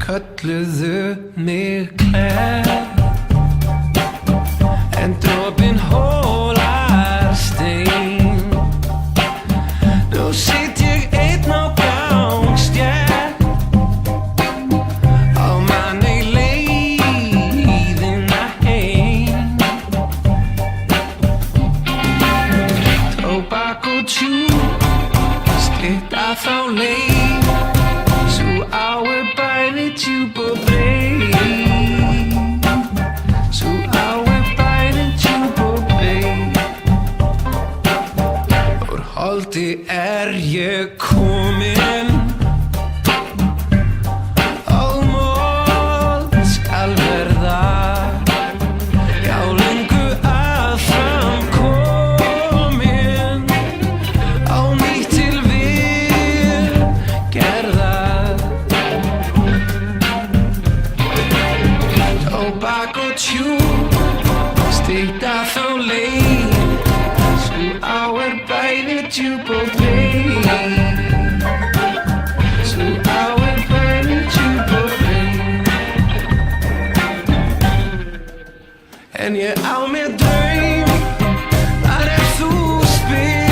Kölluðu mig klær en dropinn hólar stein. Nú sit ég einn á gangstétt á manni leiðina heim. Tóbak og tjúr stytta þá leið, sú á bæði djúp og breið, sú á bæði djúp og breið. Úr holdi ég kominn, mold skal verða, já löngu að fram kominn, á nýtt til viðgerðar. Tóbak og tjúr stytta þá leið, sú á bæði djúp og breið, sú á bæði djúp og breið. En ég á mér draum, þar þú spyr.